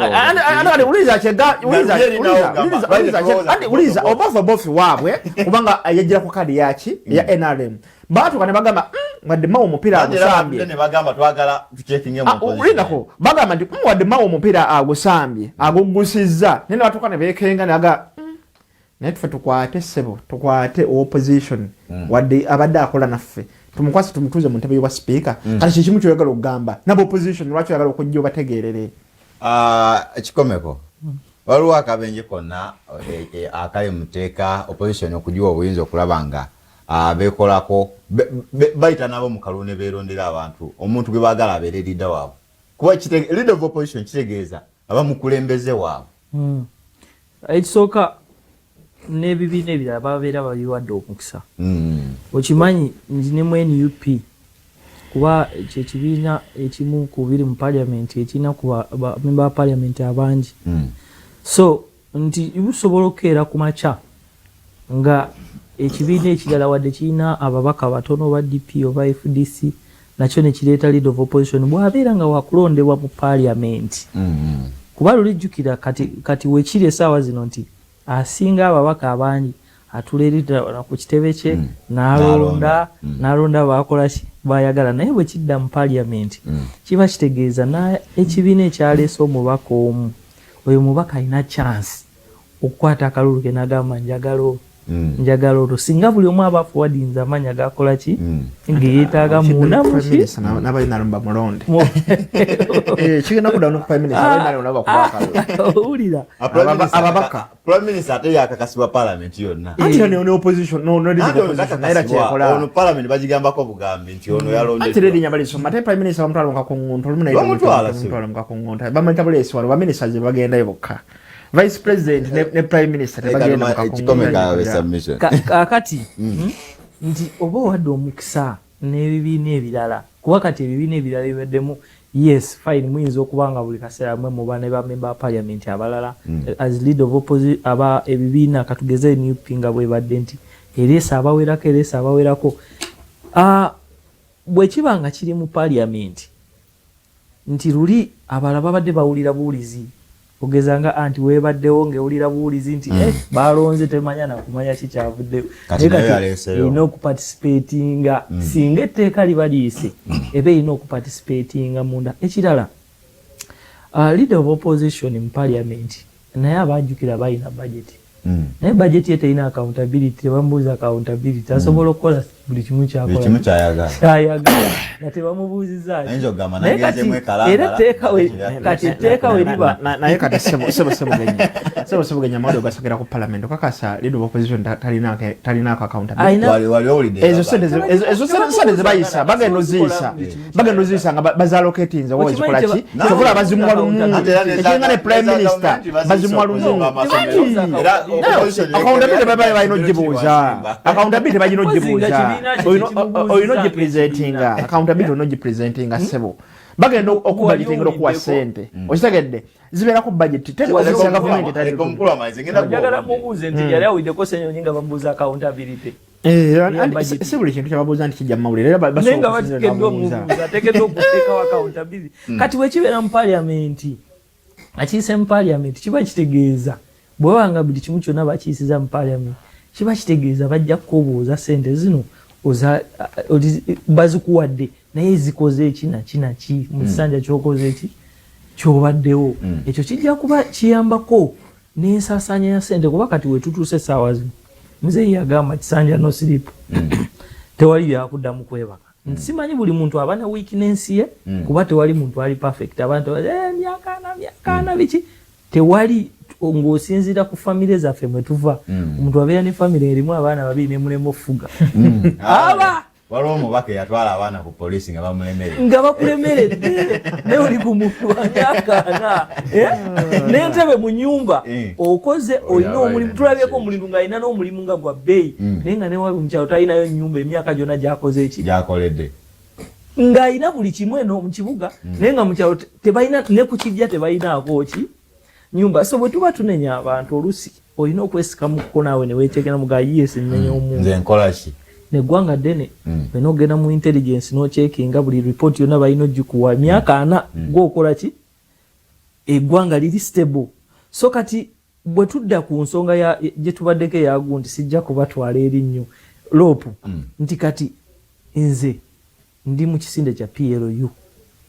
S3: andi uliza obofu wabwe kubanga yajira ku kadi yaki ya NRM batu kane bagamba wadde mawo omupira agusambye
S1: ne bagamba twagala tucheckinge mu position
S3: ulindako bagamba ndi wadde mawo omupira agusambye agugusizza nene batuka ne bekenga naga netfe tukwate opposition wadde abadde akola naffe tumukwasa tumutuze mu ntebe y'obwa speaker kati kikimu kyoyagala okugamba nabo opposition lwaki oyagala okujja obategeerere
S1: ekikomeko waliwo akabenje konna akali muteeka opposition okujiwa obuyinza okulaba nga beekolako bayita nabo mu kalulu ne beerondera abantu omuntu gwe baagala abeere leader waabwe kuba leader of opposition kitegeeza aba mukulembeze waabwe
S4: ekisooka n'ebibiina ebirala babeera babiwadde omukisa okimanyi nzi mu NUP kuba kyekibiina ekimu ku biri mu paliamenti ekirina ku bamemba ba paliamenti abangi so nti busobola okukeera ku makya nga ekibiina ekirala wadde kirina ababaka batono oba DP oba FDC nakyo ne kireeta leader of opposition bwabeera nga wakulondebwa mu paliamenti kuba lulijjukira kati wekiri essaawa zino nti asinga ababaka abangi atulerera ku kitebe kye n'alonda bakola ki bayagala naye bwe kidda mu paliamenti kiba kitegeeza ekibiina ekyaleese omubaka omu oyo mubaka alina chance okukwata akalulu ke n'agamba njagala olwo singa buli omu aba afuwadinza amanya gakola ki ngeyeetaaga munamuki
S3: n'abalinalumba mulonde kigenda kudda no prime minister abalinalumba bakuba
S4: owulira
S3: ababaka
S1: prime minister ate yakakasibwa parliament yonna
S3: anti ne opposition naera kyekola
S1: ono parliament bagigambako bugambi nti ono yalonde
S3: anti ledi nyabalisoma ate prime minister bamutwala mukakungunta olumu naye bamutwala mukakungunta bamutabulesi wano baministers bagenda bokka vice president ne prime minister tebagenda
S1: submission
S4: kati nti oba wadde omukisa n'ebibiina ebirala kuba kati ebibiina ebirala bibaddemu yes fine muyinza okubanga buli kaseera mwe muba ne bamemba ba parliament abalala as leader of opposition aba ebibiina katugeze NUP nga bwe badde nti eresa abawerako bwe kibanga kiri mu parliament nti luli abalala babadde bawulira buulizi ogezanga anti webaddewo ngewulira buulizi nti balonze temanya na kumanya kikyavuddeyo ino okuparticipatinga singa etteeka libaliise ebe ino okuparticipatinga munda ekirala leader of opposition mu parliament naye abajjukira balina budget naye budget ye terina accountability tebamubuuza accountability asobola okukola buli kimu kyayagala nga tebamubuuzizza era etteeka we liba
S3: naye kati sebusebugenya mawulire ogasogera ku parliament okakasa leader of opposition talinako accountability ezo sente zebayisa bagenda oziyisa nga bazalocatinze wo ezikolaki kyovula bazimwa lumu ekiringa ne prime minister bazimwa lumu accountability babaye balina ogibuuza accountability balina ogibuuza oyina ogipresentinga accountability oyina ogipresentinga sebo bagenda okubudgetinga okuwa sente okitegedde zibeera ku budget tekozesa gavumenti
S4: njagala mubuuze nti yali awuddeko senyonyi nga bamubuuza accountability
S3: si buli kintu kyababuuza nti kijja mu mawulire
S4: naye nga bateekeddwa omubuuza ateekeddwa okuteekawo accountability kati wekibeera mu parliament akiise mu parliament kiba kitegeeza bwebanga buli kimu kyonna bakiyisiza mu parliament kiba kitegeeza bajja kukubuuza sente zino bazikuwadde naye zikoze eki naki mu kisanja kyokoze eki kyobaddewo ekyo kijja kuba kiyambako n'ensaasanya ya sente kuba kati wetutuuse essaawa zino muzeeyi yagamba kisanja no sleep tewali byakuddamu kwebaka simanyi buli muntu aba ne weakness ye kuba tewali muntu ali perfect abantu myakaana biki tewali ng'osinziira ku famire zaffe mwe tuva omuntu abeera ne famire erimu abaana babiri ne mulema okufuga aba
S1: waliwo omubaka yatwala abaana ku poliisi nga bamulemeredde
S4: nga bakulemeredde naye oli ku muntu wanyakaana n'entebe mu nyumba okoze olina omulimu tulabyeko omulimu ng'alina n'omulimu nga gwa bbeeyi naye nga newabi mukyalo talinayo nyumba emyaka gyonna gyakoze eki
S1: gyakoledde
S4: ng'alina buli kimu eno mu kibuga naye nga mukyalo tebalina ne ku kijja tebalinaako ki nyumba so bwe tuba tunenya abantu olusi olina okwesikamuko naawe ne weeteekera mu gayiyeesi nnenya omuntu
S1: nze nkola ki
S4: neggwanga ddene bwe n'ogenda mu intelligence n'ocekinga buli report yonna balina ogikuwa myaka 4 gw'okola ki eggwanga liri stable so kati bwe tudda ku nsonga gye tubaddeko eyagundi sijja kubatwala erinnyo lopu nti kati nze ndi mu kisinde kya PLU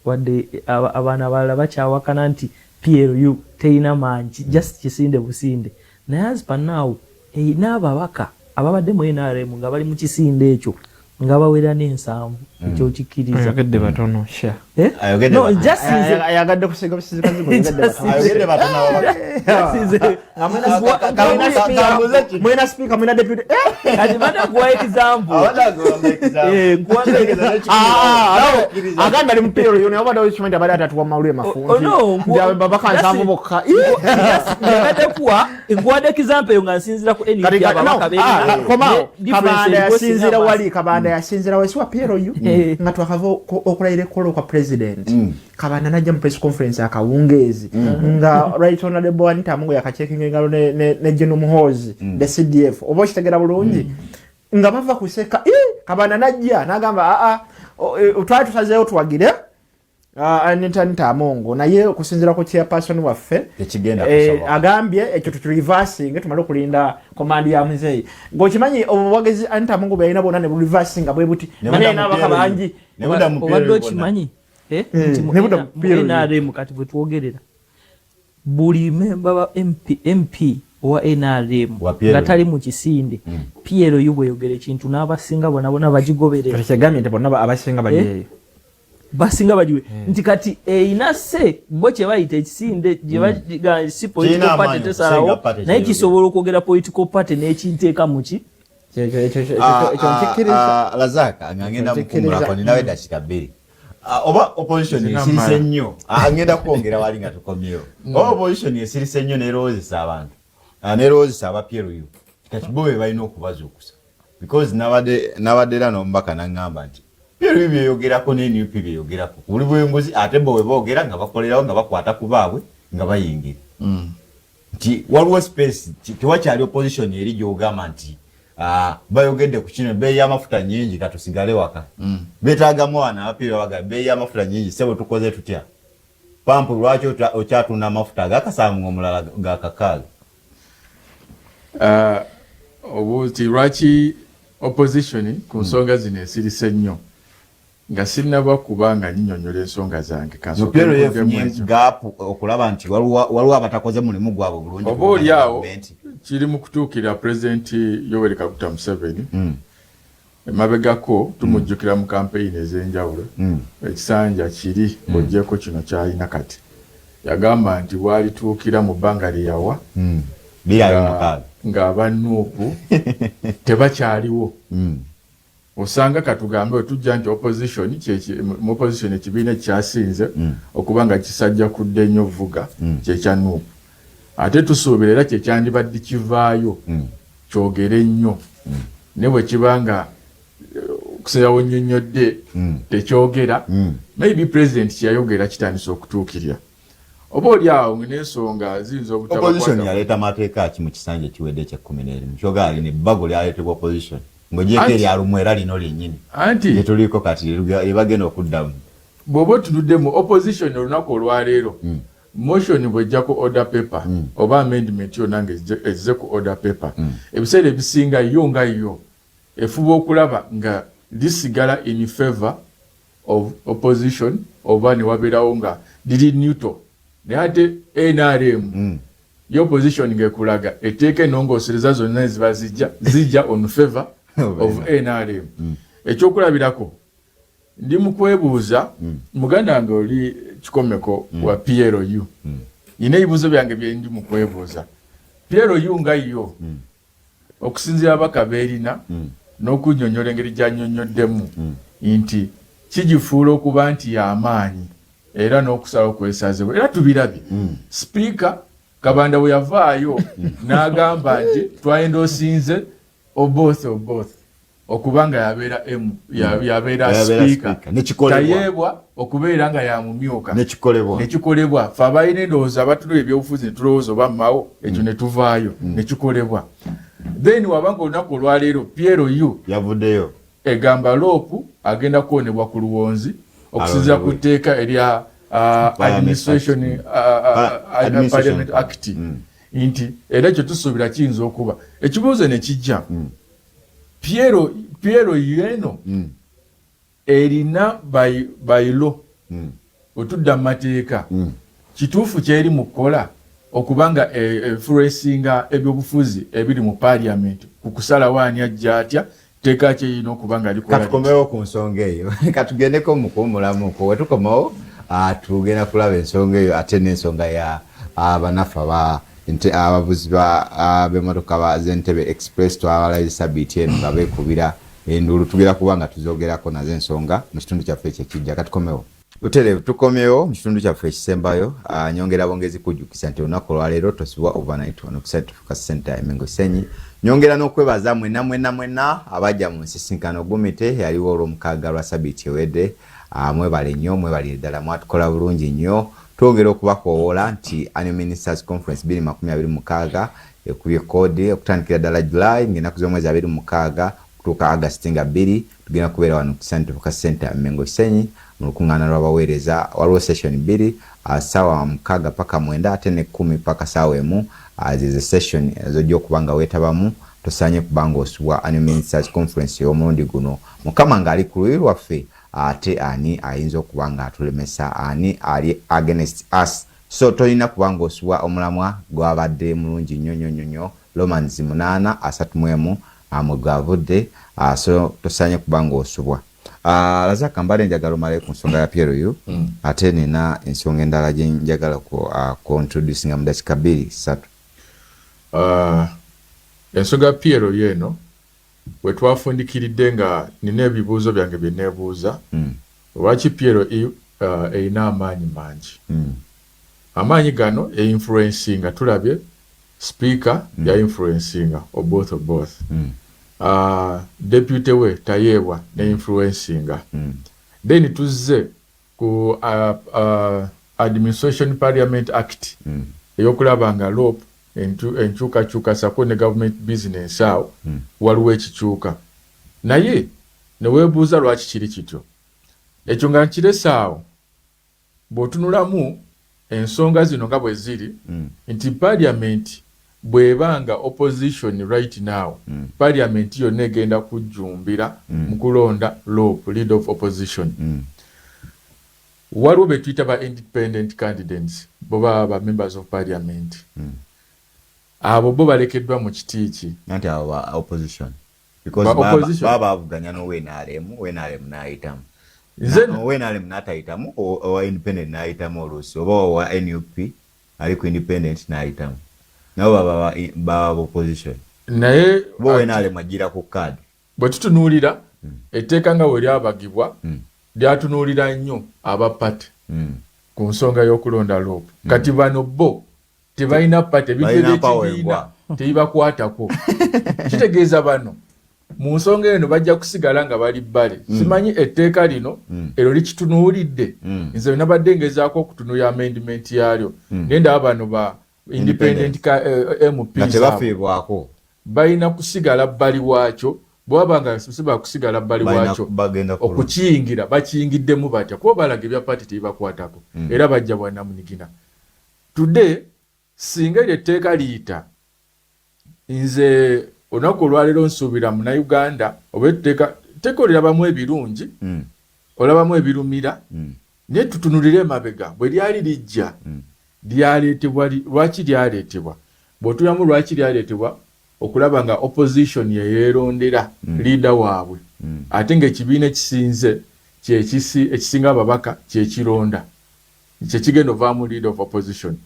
S4: wadde abaana abalala bakyawakana nti PLU teina manji just kisinde businde naye as per now eina ababaka ababadde mu NRM nga bali mu kisinde ekyo nga bawera n'ensanvu ekyo kikkiriza
S3: ayogedde batono sha
S4: no just
S3: ayagadde kusiga busizikazi
S1: ayogedde batono
S3: mwena speaker mwena deputy
S4: kati bata kuwa example
S3: agamba ali mu PLU yone obadde okimanyi abadde atatuwa mawulire mafunti njawe babaka nsanvu bokka
S4: ngate kuwa ngwade example yo nga nsinzira ku NRM ababaka
S3: kabanda yasinzira wali kabanda yasinzira wesiwa PLU nga twakava okulayira ekkolo kwa president kabanda najja mu press conference akawungeezi nga right honorable Anita Amungu yakacekinga engalo ne General Muhoozi the CDF oba okitegera bulungi nga bava kuseka kabanda najja n'agamba twali tusazeewo tuwagire Anita Amungu naye okusinzira ku chairperson waffe agambye ekyo tureversing tumale okulinda command ya muzeeyi ng'okimanyi obuwagezi Anita Amungu bwalina bwonna ne bureversing bwe buti naye n'abaka bangi
S4: obadde okimanyi NRM kati bwe twogerera buli memba ba MP owa NRM nga tali mu kisinde PLU bweyogera ekintu n'abasinga bonna bagigoberera
S3: ekigambye nti bonna abasinga bali
S4: basinga bajiwe nti kati inase bo kye bayita ekisinde gye baga si political party tesalawo naye kisobola okwogera political party n'ekinteeka muki
S1: Lazaka ngangenda mukumula kwa ninawe dakika 2 oba opposition esirise nnyo ngenda kwongera wali nga tukomyewo oba opposition esirise nnyo neroozesa abantu neroozesa abaPRU kati bo be balina okubazuukusa because nabadde era n'omubaka n'aŋŋamba nti PRU byeyogerako ne NUP byeyogerako buli bwenguzi ate bo we boogera nga bakolerawo nga bakwata ku baabwe nga bayingira nti waliwo space tewakyali opposition eri gy'ogamba nti bayogedde ku kino bei y'amafuta nnyingi katusigale waka beetaagamu wana abapiira baga bei y'amafuta nnyingi sebo tukoze tutya pampu lwaki okyatunda amafuta agakasaamu omulala gakakaaga
S2: obuti lwaki opposition ku nsonga zino esirise nnyo nga sinnaba kubanga nyinyonyola ensonga zange
S1: gaapu okulaba nti waliwo abatakoze mulimu gwabwe bulungi
S2: oba oliawo kiri mu kutuukira pulezidenti Yoweri Kaguta Museveni emabegako tumujjukira mu kampeyini ez'enjawulo ekisanja kiri ng'oggyeko kino kyalina kati yagamba nti bwalituukira mu bbanga lyeyawa ng'abanuupu tebakyaliwo osanga katugambe wetujja nti mu opposition ekibiina ekyasinze okuba nga kisajja kudde nnyo vuga kyekya nuupu ate tusuubira era kyekyandibadde kivaayo kyogere nnyo ne bwe kibanga okusinzawo nnyonnyodde tekyogera maybe president kyeyayogera kitandisa okutuukirira oba oli awo n'ensonga ziyinza
S1: opposition yaleeta mateeka ki mu kisanja ekiwedde ekye-11 kyoga ali nebbago lyaleetebwa opposition ng'ogyeko eryalumu era lino lyennyini
S2: anti
S1: lyetuliko kati lyebagenda okuddamu
S2: bw'oba otunuddemu opposition olunaku olwaleero motion bwejjako order paper oba amendment yonna ng'ezze ku order paper ebiseera ebisinga yo nga yo efuba okulaba nga lisigala in favor of opposition oba ne wabeerawo nga liri neutral naye ate NRM yo opposition ng'ekulaga eteeka ennongoosereza zonna eziba zijja on favor of NRM ekyokulabirako ndi mu kwebuuza muganda wange oli kikomeko wa PRU yina ebibuuzo byange bye ndi mu kwebuuza PRU nga yo okusinziira abaka beerina n'okunnyonnyola engeri gy'annyonnyoddemu nti kigifuula okuba nti y'amaanyi era n'okusalawo kwesazibwa era tubirabye sipiika Kabanda bwe yavaayo n'agamba nti twayendoosinze both okubanga yabeera speaker tayeebwa okubeera nga yamumyuka nekikolebwa fe abalina endowooza abatulwa ebyobufuzi netulowooza oba mmawo ekyo netuvaayo nekikolebwa then wabanga olunaku olwaleero PRU
S1: yavuddeyo
S2: egamba loopu agenda kuwonebwa ku luwonzi okusinziira ku tteeka erya Administration Parliament Act nti era ekyo tusuubira kiyinza okuba ekibuuzo ne kijja Piero yeno erina bayilo otudda mu mateeka kituufu kyeri mu kukola okubanga influencinga ebyobufuzi ebiri mu parliament ku kusalawo ani ajja atya teeka kyeyina okubanga likola
S1: katukomewo ku nsonga eyo katugendeko mu kuwumulamuko wetukomawo tugenda kulaba ensonga eyo ate n'ensonga ya abanafu abavuzi b'emmotoka z'Entebbe Express twabalayo Sabbiiti eno nga beekubira enduulu tugenda kuba nga tuzogerako nazo ensonga mu kitundu kyaffe ekyekijja katukomewo Uterevu tukomyewo mu kitundu kyaffe ekisembayo nyongera bongezi kujjukisa nti olunaku olwaleero tosibwa overnight wano ku Scientific Center e Mengo Senyi nyongera n'okwebaza mwenna abajja mu nsisinkano gumite yaliwo olw'omukaaga lwa Sabbiiti ewedde mwebale nnyo mwebale ddala mwatukola bulungi nnyo twongera okubakoowoola nti Annual Ministers Conference 2026 ekubye kkoodi okutandikira ddala July ng'ennaku z'omwezi 26 kutuuka August nga 2 tugenda kubeera wano ku Scientific Center Mengo Senyi mu lukuŋŋaana lw'abaweereza waliwo session 2 ssaawa 6 paka 9 ate ne 10 paka ssaawa 1 zize session ezojja okuba nga weetabamu tosaanye kubanga osubwa Annual Ministers Conference y'omulundi guno mukama ng'ali ku luyi lwaffe ate ani ayinza okuba nga atulemesa ani ali against us so tolina kubanga osubwa omulamwa gwabadde mulungi nnyo Romans 8:31 mwe gwavudde so tosaanye kubanga osubwa Lazaka mbale njagala omale ku nsonga ya PRU ate nina ensonga endala gye njagala ku introducinga mu dakiika 2-3
S2: ensonga ya PRU eno bwe twafundikiridde nga nina ebibuuzo byange bye neebuuza lwaki PLO erina amaanyi mangi. Amaanyi gano influencinga tulabye speaker ya influencinga of both. Deputy we Tayeebwa ne influencinga. Then tuzze ku Administration Parliament Act eyokulaba nga LOP enkyukakyuka sako ne government business awo waliwo ekikyuka. Naye ne weebuuza lwaki kiri kityo. Ekyo nga nkiresa awo bw'otunulamu ensonga zino nga bwe ziri nti parliament bw'ebanga opposition right now parliament yonna egenda kujjumbira mu kulonda LOP, leader of opposition. Waliwo be tuyita ba independent candidates bo baba members of parliament. Abo bo balekeddwa mu kitiiki
S1: nti abo opposition because baba avuganya no wenalem naayitamu. Wenalem n'atayitamu owa independent naayitamu oluusi oba owa NUP ali ku independent naayitamu nabo baba opposition.
S2: Naye
S1: bo wenalem agira ku kaadi.
S2: Bwe tutunuulira etteeka nga we lyabagibwa lyatunuulira nnyo aba pati ku nsonga y'okulonda LOP. Kati bano bo tebalina pati ebigeekibiina tebibakwatako. Kitegeeza bano mu nsonga eno bajja kusigala nga bali bbale. Simanyi etteeka lino ero likitunuulidde. Nze nabadde ngezaako okutunuulira amendment yaalyo. Nenda bano ba independent MPs
S1: tebafiibwako
S2: balina kusigala bbali waakyo. Bwabanga siba kusigala bbali waakyo okukiyingira bakiyingiddemu batya kuba balaga ebya pati tebibakwatako era bajja bwanamunigina. Today singa etteeka liyita nze olunaku olwaleero nsuubira Munnayuganda oba etteeka olirabamu ebirungi olabamu ebirumira naye tutunulire emabega bwe lyali lijja lyaleetebwa lwaki lyaleetebwa. Bw'otulamu lwaki lyaleetebwa okulaba nga opposition yeerondera leader waabwe ate ng'ekibiina ekisinze ekisinga ababaka kyekironda kyekigenda ovaamu leader of opposition.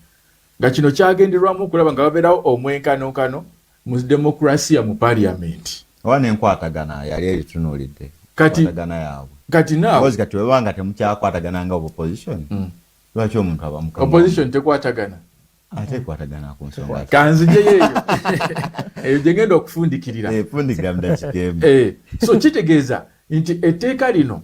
S2: Nga kino kyagenderwamu okulaba nga babeerawo omwenkanonkano mu demokrasiya mu parliament.
S1: Oba n'enkwatagana yali eritunuulidde enkwatagana yaabwe.
S2: Kati naawe
S1: kati webanga temukyakwatagana nga opposition lwaki omuntu aba mukama
S2: opposition tekwatagana
S1: ate kwatagana ku nsonga
S2: kanzijeyo eyo gyengenda okufundikirira
S1: fundikira mudakigemu.
S2: So kitegeeza nti etteeka lino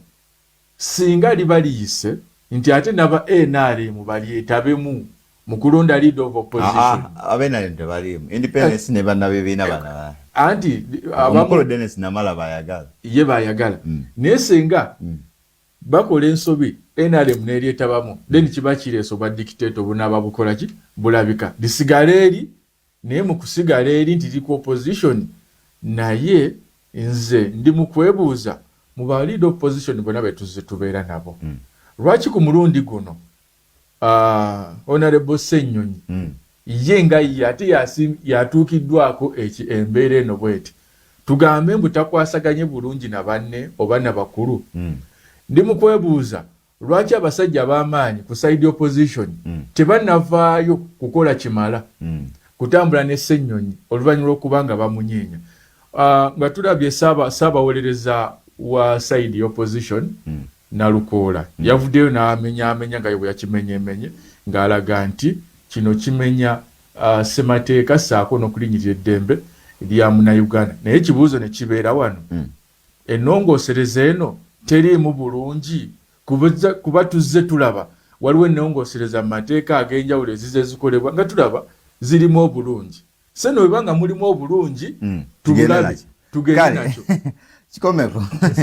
S2: singa liba liyise nti ate naba NRM balyetabemu mu kulonda leader of opposition.
S1: Abenalem tebalimu independence ne bannabibiina bana
S2: anti
S1: abamukulu Dennis Namala bayagala
S2: ye bayagala naye singa bakola ensobi NRM neryetabamu then kiba kireeso ba dictate obunaaba bukola ki bulabika lisigala eri naye mu kusigala eri nti liku opposition naye nze ndi mu kwebuuza mu ba leader opposition bonna betuze tubeera nabo lwaki ku mulundi guno Honorable Ssenyonyi ye nga ate yatuukiddwako embeera eno bweti tugambe mbu takwasaganye bulungi na banne oba na bakulu. Ndi mu kwebuuza lwaki abasajja b'amaanyi ku side opposition tebannavaayo kukola kimala kutambula ne Ssenyonyi oluvannyuma lw'okubanga bamunyeenya. Nga tulabye Ssaabawolereza wa side opposition Nalukoola yavuddeyo n'amenya nga bwe yakimenyemenye ng'alaga nti kino kimenya ssemateeka ssaako n'okulinyirira eddembe lya Munnayuganda. Naye ekibuuzo ne kibeera wano ennongoosereza eno teriimu bulungi kuba tuzze tulaba waliwo ennongoosereza mu mateeka ag'enjawulo ezize zikolebwa nga tulaba zirimu obulungi. Seno webanga mulimu obulungi tubulabe tugende nakyo.
S1: Kikomeko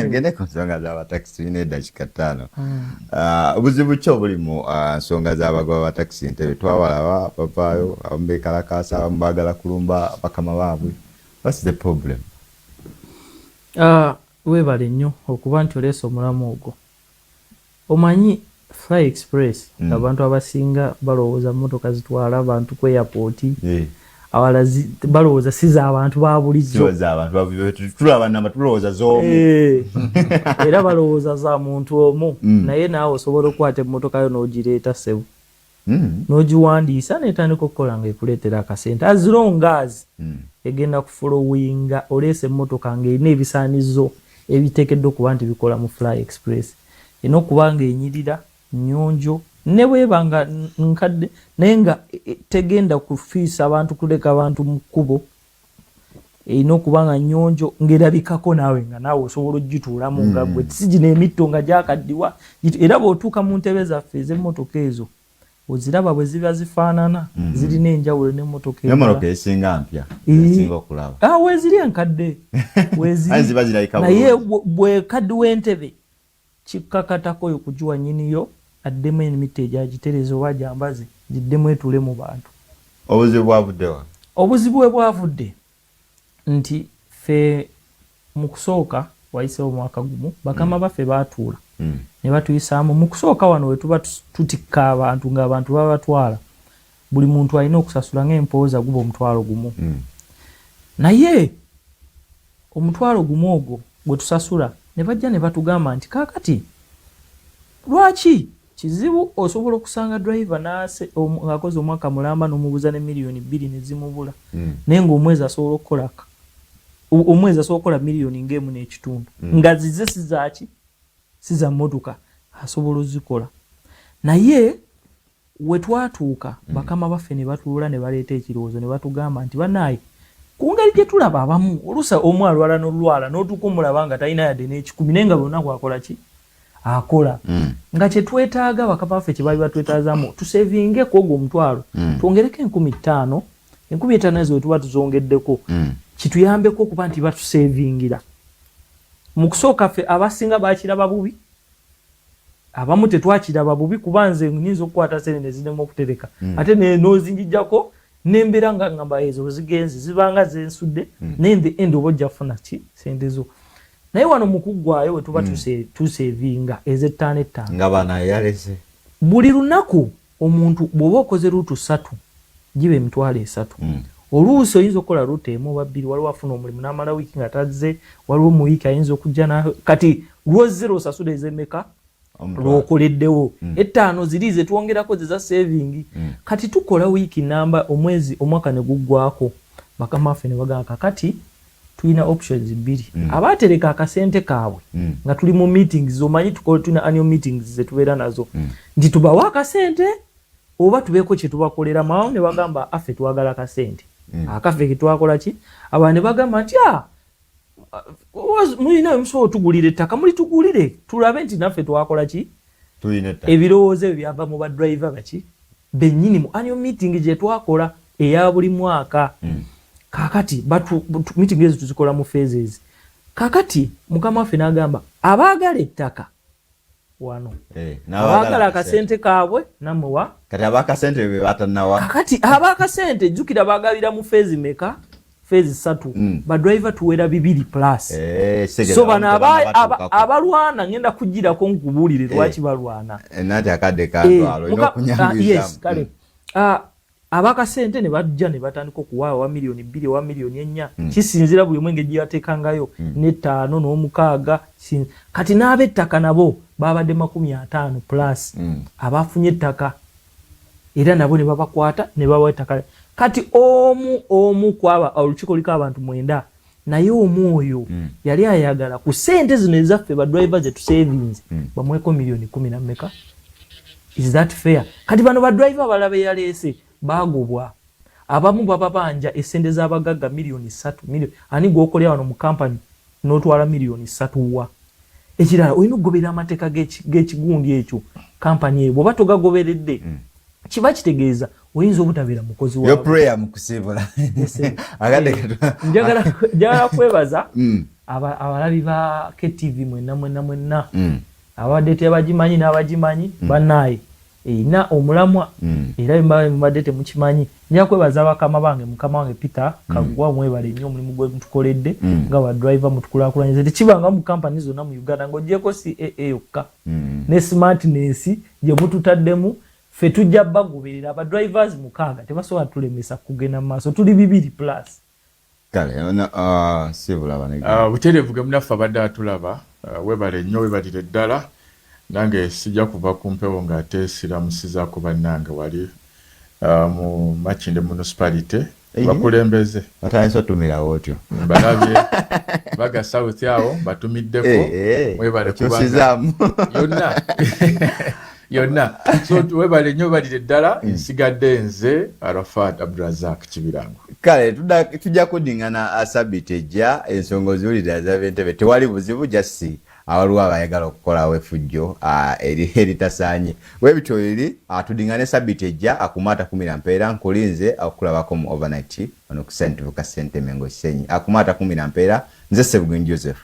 S1: gende ku nsonga z'abatakisi tulina eddakiika 5. Obuzibu ki obuli mu nsonga z'abagoba batakisi Entebbe twabalaba bavaayo abamu beekalakaasa abamu baagala kulumba bakama baabwe. What's the problem?
S4: Weebale nnyo okuba nti oleesa omulamu ogwo. Omanyi Fly Express abantu abasinga balowooza mmotoka zitwala abantu ku airport awala balowooza si z'abantu ba bulijjo
S1: tulowooza z'omu
S4: era balowooza za muntu omu naye naawe osobola okukwata emmotoka yo n'ogireeta ssebo n'ogiwandiisa n'etandika okukola nga ekuleetera akasente as long as egenda kufolowinga oleesa emmotoka ng'erina ebisaanizo ebiteekeddwa okuba nti bikola mu Fly Express. enokubanga enyirira nnyonjo ne bwebanga nkadde naye nga tegenda kufiisa abantu kuleka abantu mu kkubo erina okubanga nnyonjo ng'erabikako naawe nga naawe osobola ogituulamu nga gwe sigino emitto nga gyakaddiwa era bw'otuuka mu ntebe zaffe ez'emmotoka ezo oziraba bwe ziba zifaanana zirina enjawulo n'emmotoka
S1: esinga mpya esinga okulaba
S4: weeziri enkadde naye bwekaddiwa entebe kikkakatako oyo kugiwa nnyiniyo addemu emiti egyagitereza oba gyambaze giddemu etuule mu bantu.
S1: Obuzibu bwavuddewa?
S4: Obuzibu bwe bwavudde nti ffe mu kusooka wayiseewo mwaka gumu bakama baffe baatuula ne batuyisaamu mu kusooka wano we tuba tutikka abantu ng'abantu baba batwala buli muntu alina okusasula ng'empooza guba omutwalo gumu naye omutwalo gumu ogwo gwe tusasula ne bajja ne batugamba nti kaakati lwaki kizibu osobola okusanga driver ng'akoze omwaka mulamba n'omubuza ne miliyoni 2 ne zimubula naye ng'omwezi asobola okukola miliyoni ng'emu n'ekitundu nga zize sizaki siza mmotoka asobola ozikola naye we twatuuka bakama baffe ne batuula ne baleeta ekirowoozo ne batugamba nti bannaaye ku ngeri gye tulaba abamu oluusa omu alwala n'olwala n'otuuka omulaba nga talina yadde n'ekikumi naye nga bonna akola ki akola nga kye twetaaga bakama baffe kye baali batwetaazamu tusevinge ku ogwo omutwalo twongereko 5,000 5,000 ezo we tuba tuzongeddeko kituyambeko okuba nti batusevingira mu kusooka ffe abasinga bakiraba bubi abamu tetwakiraba bubi kuba nze nyinza okukwata sente ne zirema okutereka ate n'ozinjijjako n'embeera nga ngamba ezo wezigenze zibanga zensudde naye in the end oba ojja kufuna ki sente zo naye wano mu kuggwayo we tuba tusevinga ez'ettaano ettaano
S1: nga bana yalese
S4: buli lunaku omuntu bw'oba okoze ruutu 3 giba emitwalo 3 oluusi oyinza okukola ruutu emu oba 2 waliwo afuna omulimu n'amala wiiki nga tazze waliwo mu wiiki ayinza okujja kati lwozero osasula ez'emmeka lw'okoleddewo ettaano ziri ze twongerako zeza saving kati tukola wiiki namba omwaka ne guggwako bakama ffe ne bagamba kakati tulina options 2 abaatereka akasente kaabwe nga tuli mu meetings omanyi tulina annual meetings ze tubeera nazo nti tubawa akasente oba tubeeko kye tubakolera mawo ne bagamba affe twagala akasente akaffe ke twakola ki abantu ne bagamba nti mulina emusobola otugulira ettaka mulitugulire tulabe nti naffe twakola ki ebirowoozo ebyo byava mu badriver baki bennyini mu annual meeting gye twakola eya buli mwaka kakati meeting ezo tuzikola mu phases kakati mukama waffe n'agamba abaagala ettaka wano abaagala akasente kaabwe namuwa
S1: kati abakasente be batanawa
S4: kakati abakasente jjukira baagabira mu phase meka phase 3 badriver tuwera 2 plus so bana abalwana ngenda kujirako nkubulire lwaki balwana
S1: nati akade katwalo inokunyambiza
S4: yes kale abakasente ne bajja ne batandika okuwaawa wa miliyoni 2 wa miliyoni 4 kisinzira buli mwenge gyatekangayo ne 5 n'omukaaga kati n'abettaka nabo babadde 50 plus abafunye ettaka era nabo ne babakwata ne babawa ettaka kati omu kwaba olukiiko liko abantu 9 naye omu oyo yali ayagala ku sente zino ezaffe badriver ze tusavings bamweko miliyoni 10 na mmeka is that fair kati bano badriver balabe yaleese bagobwa abamu bababanja essente z'abagagga miliyoni 3 ani gwokolera wano mu company n'otwala miliyoni 3 wa ekirala olina okugobera amateeka g'ekigundi ekyo company eyo bw'oba togagoberedde kiba kitegeeza oyinza obutabeera mukozi wawe.
S1: Your prayer mukusibula.
S4: Njagala kwebaza abalabi ba KTV mwenna abadde tebagimanyi n'abagimanyi bannaye ina omulamwa era mbadde temukimanyi. Njagala kwebaza bakama bange mukama wange Peter Kagwa mwebale nnyo omulimu gwe mutukoledde nga ba driver mutukulakulanyiriza tekibanga mu company zonna mu Uganda ng'ogyeko CAA yokka ne smartness gye mututaddemu fe tujja bagoberera aba drivers mukaaga tebasobola tulemesa kugenda maaso tuli 2 plus
S1: kale sibula banege
S2: buterevu ge munaffe abadde atulaba webale nnyo webalire ddala nange sijja kuva ku mpewo ng'ate siramusizaako bannange wali mu Makindye municipality bakulembeze
S1: batandise otumirawo otyo
S2: balabye baga south awo batumiddeko webale kubanga yonna so webale nnyo balire ddala nsigadde nze Arafat Abdurazak Kibirango
S1: kale tujja kudingana sabbiiti ejja ensonga oziwulira z'ab'entebe tewali buzibu jasi awaliwo abayagala okukolawo effujjo eritasaanye webityo biri tudingane sabbiiti ejja akumata 10 mpeera nkulinze okukulabako mu overnight ono ku St. Senteme Kisenyi akumata 10 mpeera nze Ssebugenyi Joseph